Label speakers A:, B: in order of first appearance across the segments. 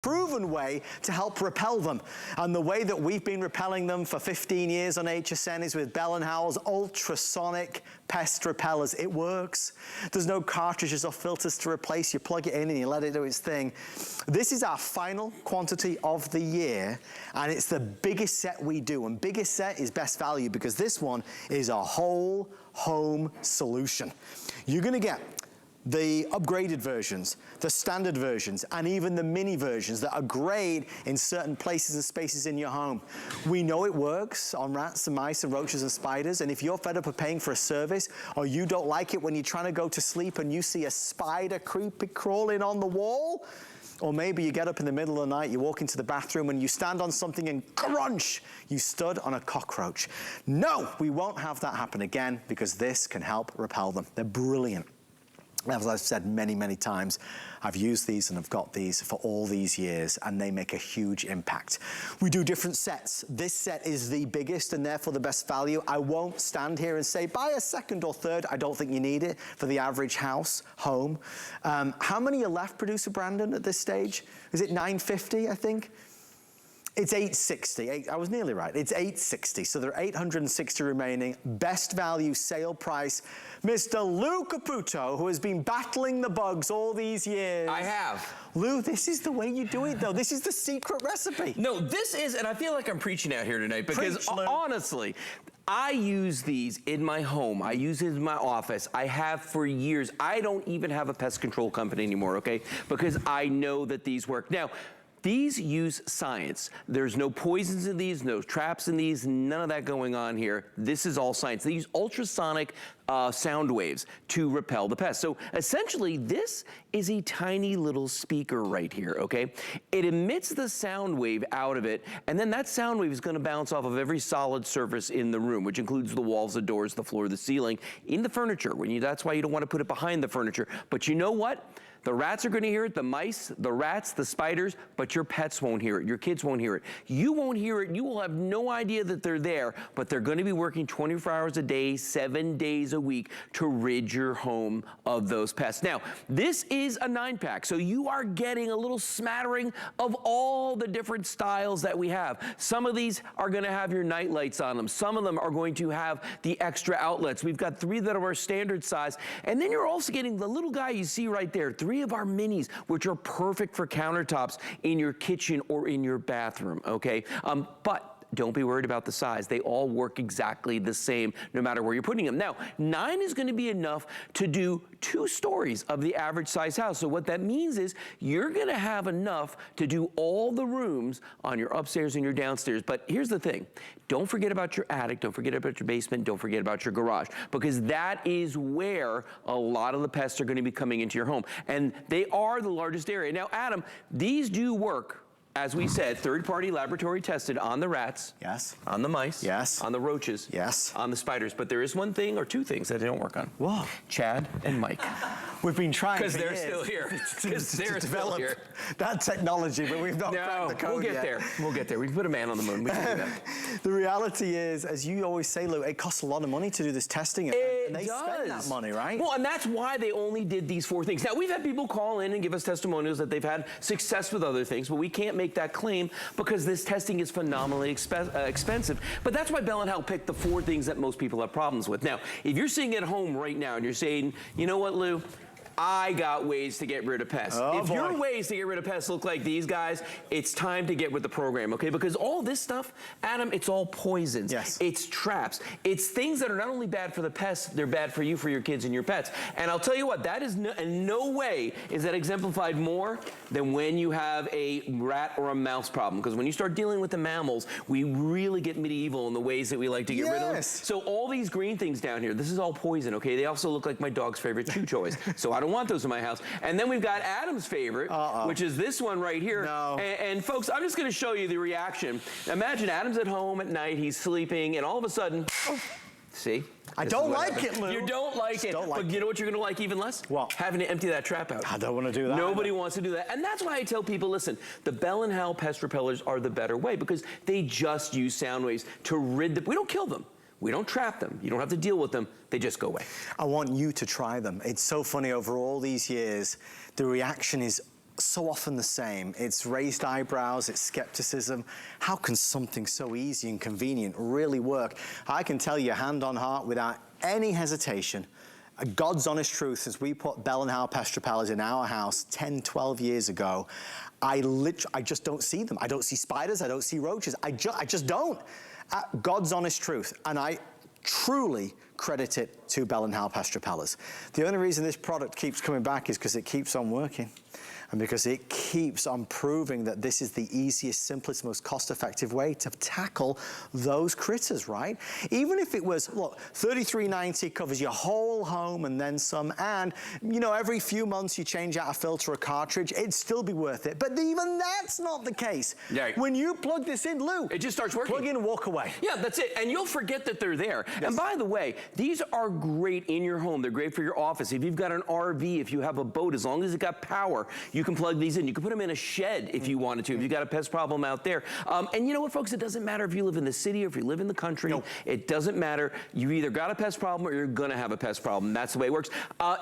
A: proven way to help repel them. And the way that we've been repelling them for 15 years on HSN is with Bell & Howell's ultrasonic pest repellers. It works. There's no cartridges or filters to replace. You plug it in and you let it do its thing. This is our final quantity of the year, and it's the biggest set we do. And biggest set is best value because this one is a whole home solution. You're gonna get the upgraded versions, the standard versions, and even the mini versions that are great in certain places and spaces in your home. We know it works on rats and mice and roaches and spiders, and if you're fed up of paying for a service, or you don't like it when you're trying to go to sleep and you see a spider crawling on the wall, or maybe you get up in the middle of the night, you walk into the bathroom and you stand on something and crunch, you stood on a cockroach. No, we won't have that happen again because this can help repel them. They're brilliant. As I've said many, many times, I've used these and I've got these for all these years, and they make a huge impact. We do different sets. This set is the biggest and therefore the best value. I won't stand here and say, buy a second or third. I don't think you need it for the average home. How many are left, Producer Brandon, at this stage? Is it 950, I think? It's 860, I was nearly right. It's 860, so there are 860 remaining. Best value sale price. Mr. Lou Caputo, who has been battling the bugs all these years.
B: I have.
A: Lou, this is the way you do it though. This is the secret recipe.
B: No, this is, and I feel like I'm preaching out here tonight because honestly, I use these in my home. I use it in my office. I have for years. I don't even have a pest control company anymore, okay? Because I know that these work. Now, these use science. There's no poisons in these, no traps in these, none of that going on here. This is all science. They use ultrasonic sound waves to repel the pests. So essentially, this is a tiny little speaker right here, okay? It emits the sound wave out of it, and then that sound wave is gonna bounce off of every solid surface in the room, which includes the walls, the doors, the floor, the ceiling, in the furniture. That's why you don't wanna put it behind the furniture. But you know what? The rats are gonna hear it, the mice, the rats, the spiders, but your pets won't hear it, your kids won't hear it. You won't hear it, you will have no idea that they're there, but they're gonna be working 24 hours a day, 7 days a week to rid your home of those pests. Now, this is a 9-pack, so you are getting a little smattering of all the different styles that we have. Some of these are gonna have your night lights on them. Some of them are going to have the extra outlets. We've got 3 that are our standard size, and then you're also getting the little guy you see right there, 3 of our minis, which are perfect for countertops in your kitchen or in your bathroom, okay? But don't be worried about the size. They all work exactly the same no matter where you're putting them. Now, 9 is gonna be enough to do 2 stories of the average size house. So what that means is you're gonna have enough to do all the rooms on your upstairs and your downstairs. But here's the thing, don't forget about your attic, don't forget about your basement, don't forget about your garage, because that is where a lot of the pests are gonna be coming into your home. And they are the largest area. Now, Adam, these do work, as we said, third-party laboratory tested on the rats.
A: Yes.
B: On the mice.
A: Yes.
B: On the roaches.
A: Yes.
B: On the spiders. But there is one thing or 2 things that they don't work on.
A: What?
B: Chad and Mike.
A: We've been trying
B: because they're still here. Because they're still here.
A: That technology, but we've not cracked the code
B: we'll get
A: yet.
B: there. We'll get there. We can put a man on the moon. We can do that.
A: The reality is, as you always say, Lou, it costs a lot of money to do this testing. And they spend that money, right?
B: Well, and that's why they only did these 4 things. Now, we've had people call in and give us testimonials that they've had success with other things, but we can't make that claim because this testing is phenomenally expensive. But that's why Bell & Howell picked the 4 things that most people have problems with. Now, if you're sitting at home right now and you're saying, you know what, Lou? I got ways to get rid of pests. If your ways to get rid of pests look like these guys, it's time to get with the program, okay? Because all this stuff, Adam, it's all poisons.
A: Yes.
B: It's traps. It's things that are not only bad for the pests, they're bad for you, for your kids and your pets. And I'll tell you what, that is in no way is that exemplified more than when you have a rat or a mouse problem. Because when you start dealing with the mammals, we really get medieval in the ways that we like to get rid of them. So all these green things down here, this is all poison, okay? They also look like my dog's favorite chew toys. So I don't want those in my house. And then we've got Adam's favorite, which is this one right here. And folks, I'm just gonna show you the reaction. Imagine Adam's at home at night, he's sleeping, and all of a sudden, see?
A: I don't like it, Lou.
B: You don't like it. But you know what you're gonna like even less?
A: What?
B: Having to empty that trap out.
A: I don't want to do that.
B: Nobody wants to do that. And that's why I tell people, listen, the Bell & Howell pest repellers are the better way because they just use sound waves to rid them. We don't kill them. We don't trap them. You don't have to deal with them. They just go away.
A: I want you to try them. It's so funny, over all these years, the reaction is so often the same. It's raised eyebrows, it's skepticism. How can something so easy and convenient really work? I can tell you hand on heart without any hesitation, God's honest truth, since we put Bell & Howell pest repellers in our house 10, 12 years ago, I just don't see them. I don't see spiders, I don't see roaches. I just don't. God's honest truth. And I truly credit it to Bell & Howell pest repellers. The only reason this product keeps coming back is because it keeps on working. And because it keeps on proving that this is the easiest, simplest, most cost-effective way to tackle those critters, right? Even if it was, look, $33.90 covers your whole home and then some, and, you know, every few months you change out a filter or cartridge, it'd still be worth it. But even that's not the case. Yeah. When you plug this in, Lou,
B: it just starts working.
A: Plug in and walk away.
B: Yeah, that's it. And you'll forget that they're there. Yes. And by the way, these are great in your home. They're great for your office. If you've got an RV, if you have a boat, as long as it's got power, you can plug these in. You can put them in a shed if you wanted to, if you've got a pest problem out there. And you know what, folks? It doesn't matter if you live in the city or if you live in the country. Nope. It doesn't matter. You either got a pest problem or you're going to have a pest problem. That's the way it works.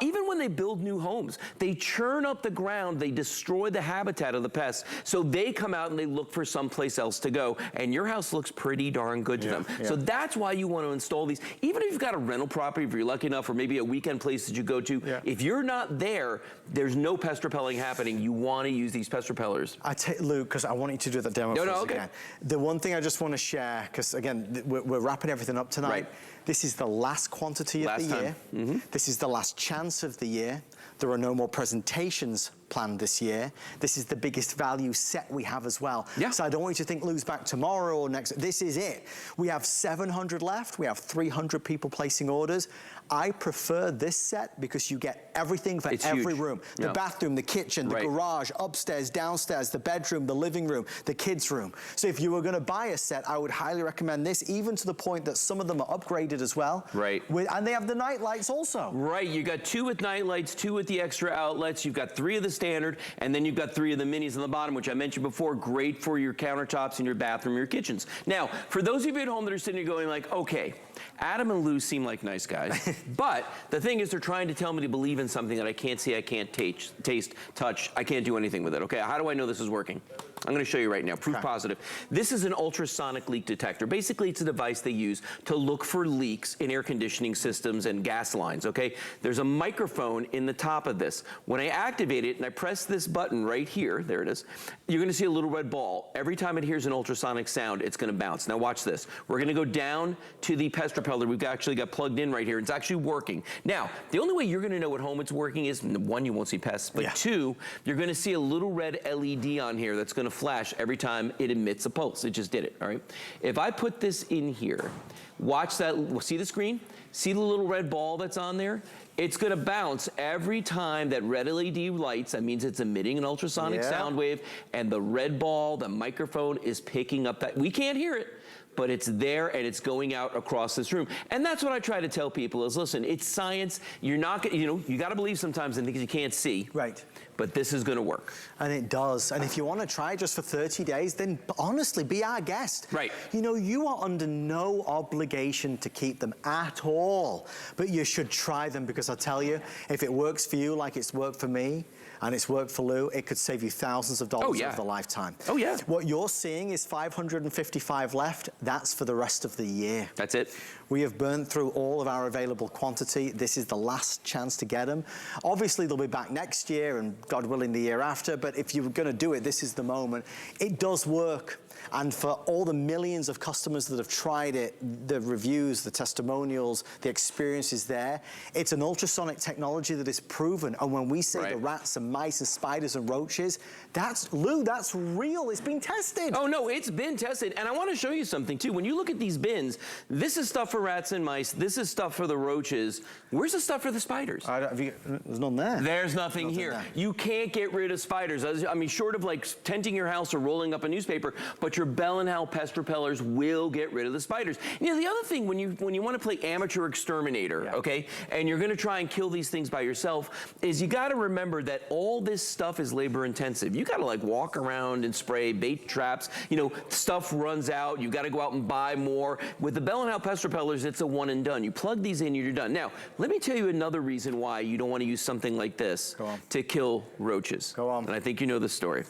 B: Even when they build new homes, they churn up the ground. They destroy the habitat of the pests. So they come out and they look for someplace else to go. And your house looks pretty darn good to them. Yeah. So that's why you want to install these. Even if you've got a rental property, if you're lucky enough, or maybe a weekend place that you go to, if you're not there, there's no pest repelling happening. You want to use these pest repellers.
A: Luke, because I want you to do that demo for us again. The one thing I just want to share, because again, we're wrapping everything up tonight. Right. This is the last quantity of the year. This is the last chance of the year. There are no more presentations planned this year. This is the biggest value set we have as well. Yeah. So I don't want you to think Lou's back tomorrow or next. This is it. We have 700 left. We have 300 people placing orders. I prefer this set because you get everything for every room. The bathroom, the kitchen, the garage, upstairs, downstairs, the bedroom, the living room, the kids' room. So if you were going to buy a set, I would highly recommend this, even to the point that some of them are upgraded as well. Right. And they have the night lights also. Right. You got 2 with night lights, 2 with the extra outlets. You've got 3 of the standard, and then you've got 3 of the minis on the bottom, which I mentioned before, great for your countertops in your bathroom, your kitchens. Now, for those of you at home that are sitting here going like, okay, Adam and Lou seem like nice guys, but the thing is they're trying to tell me to believe in something that I can't see, I can't taste, touch, I can't do anything with it, okay? How do I know this is working? I'm gonna show you right now, proof positive. This is an ultrasonic leak detector. Basically, it's a device they use to look for leaks in air conditioning systems and gas lines, okay? There's a microphone in the top of this. When I activate it and I press this button right here, there it is, you're gonna see a little red ball. Every time it hears an ultrasonic sound, it's gonna bounce. Now watch this. We're gonna go down to the pest repeller we've actually got plugged in right here. It's actually working. Now, the only way you're gonna know at home it's working is, 1, you won't see pests, but 2, you're gonna see a little red LED on here that's gonna flash every time it emits a pulse. It just did it, all right? If I put this in here, watch that, see the screen? See the little red ball that's on there? It's gonna bounce every time that red LED lights. That means it's emitting an ultrasonic sound wave, and the red ball, the microphone is picking up that. We can't hear it, but it's there and it's going out across this room. And that's what I try to tell people is, listen, it's science. You're not, you gotta believe sometimes in things you can't see. Right. But this is gonna work. And it does. And if you wanna try it just for 30 days, then honestly, be our guest. Right. You know, you are under no obligation to keep them at all, but you should try them because I'll tell you, if it works for you like it's worked for me, and it's worked for Lou, it could save you thousands of dollars over the lifetime. Oh, yeah. What you're seeing is 555 left. That's for the rest of the year. That's it. We have burned through all of our available quantity. This is the last chance to get them. Obviously, they'll be back next year and God willing the year after, but if you're gonna do it, this is the moment. It does work. And for all the millions of customers that have tried it, the reviews, the testimonials, the experience is there. It's an ultrasonic technology that is proven. And when we say the rats and mice and spiders and roaches, that's, Lou, that's real. It's been tested. Oh, no, it's been tested. And I want to show you something, too. When you look at these bins, this is stuff for rats and mice. This is stuff for the roaches. Where's the stuff for the spiders? There's none there. There's nothing here. There. You can't get rid of spiders. I mean, short of like tenting your house or rolling up a newspaper, but your Bell & Howell pest repellers will get rid of the spiders. You know, the other thing when you want to play amateur exterminator, okay, and you're going to try and kill these things by yourself, is you got to remember that
B: all this stuff is labor intensive. You gotta like walk around and spray bait traps, you know, stuff runs out, you gotta go out and buy more. With the Bell & Howell pest repellers, it's a one and done. You plug these in, you're done. Now, let me tell you another reason why you don't wanna use something like this to kill roaches.
A: Go on.
B: And I think you know the story.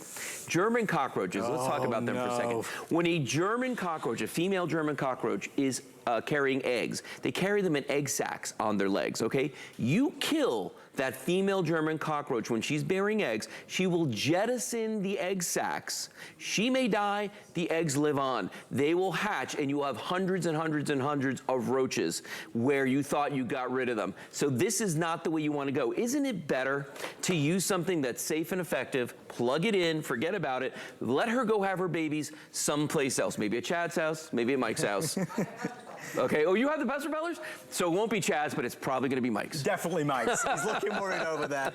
B: German cockroaches, let's talk about them for a second. When a German cockroach, a female German cockroach is carrying eggs, they carry them in egg sacs on their legs, okay? You kill that female German cockroach when she's bearing eggs, she will jettison the egg sacs. She may die, the eggs live on. They will hatch and you will have hundreds and hundreds and hundreds of roaches where you thought you got rid of them. So this is not the way you want to go. Isn't it better to use something that's safe and effective, plug it in, forget about it, let her go have her babies someplace else, maybe at Chad's house, maybe at Mike's house. Okay, oh, you have the pest repellers? So it won't be Chad's, but it's probably gonna be Mike's.
A: Definitely Mike's. He's looking worried over there.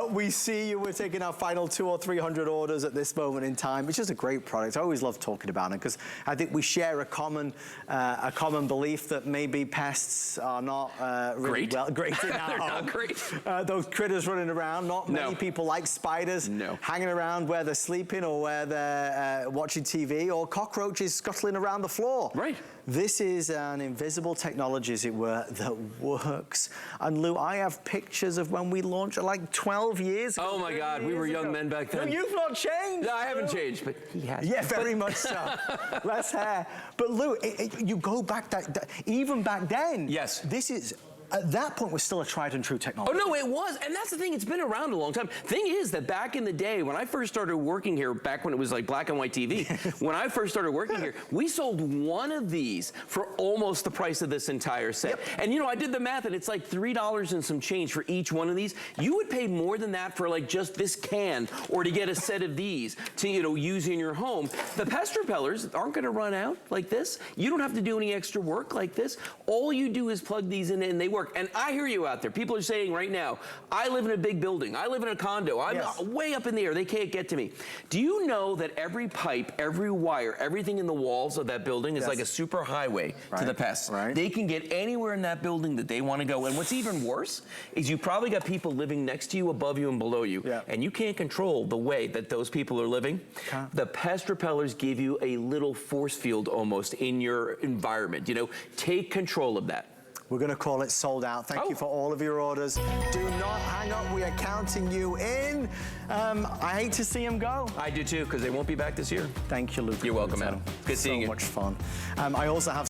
A: We see you, we're taking our final 200 or 300 orders at this moment in time. It's just a great product. I always love talking about it because I think we share a common belief that maybe pests are not really great in our
B: They're
A: home.
B: not great.
A: Those critters running around, not many people like spiders hanging around where they're sleeping or where they're watching TV, or cockroaches scuttling around the floor.
B: Right.
A: This is an invisible technology, as it were, that works. And Lou, I have pictures of when we launched like 12 years ago.
B: Oh my God, we were young men back then.
A: No, you've not changed.
B: No, I haven't changed, but he has.
A: Yeah, very much so. Less hair. But Lou, you go back, even back then.
B: Yes.
A: This is, at that point, was still a tried and true technology.
B: Oh no, it was, and that's the thing, it's been around a long time. Thing is that back in the day, when I first started working here, back when it was like black and white TV, when I first started working here, we sold one of these for almost the price of this entire set. And you know, I did the math and it's like $3 and some change for each one of these. You would pay more than that for like just this can, or to get a set of these to, you know, use in your home. The pest repellers aren't gonna run out like this. You don't have to do any extra work like this. All you do is plug these in and they work. And I hear you out there. People are saying right now, I live in a big building. I live in a condo. I'm way up in the air. They can't get to me. Do you know that every pipe, every wire, everything in the walls of that building is like a super highway to the pests? They can get anywhere in that building that they want to go. And what's even worse is you probably got people living next to you, above you, and below you. And you can't control the way that those people are living. The pest repellers give you a little force field almost in your environment. You know, take control of that.
A: We're going to call it sold out. Thank you for all of your orders. Do not hang up. We are counting you in. I hate to see them go.
B: I do too, because they won't be back this year.
A: Thank you, Luke.
B: You're welcome, Adam. Good seeing you.
A: So much fun. I also have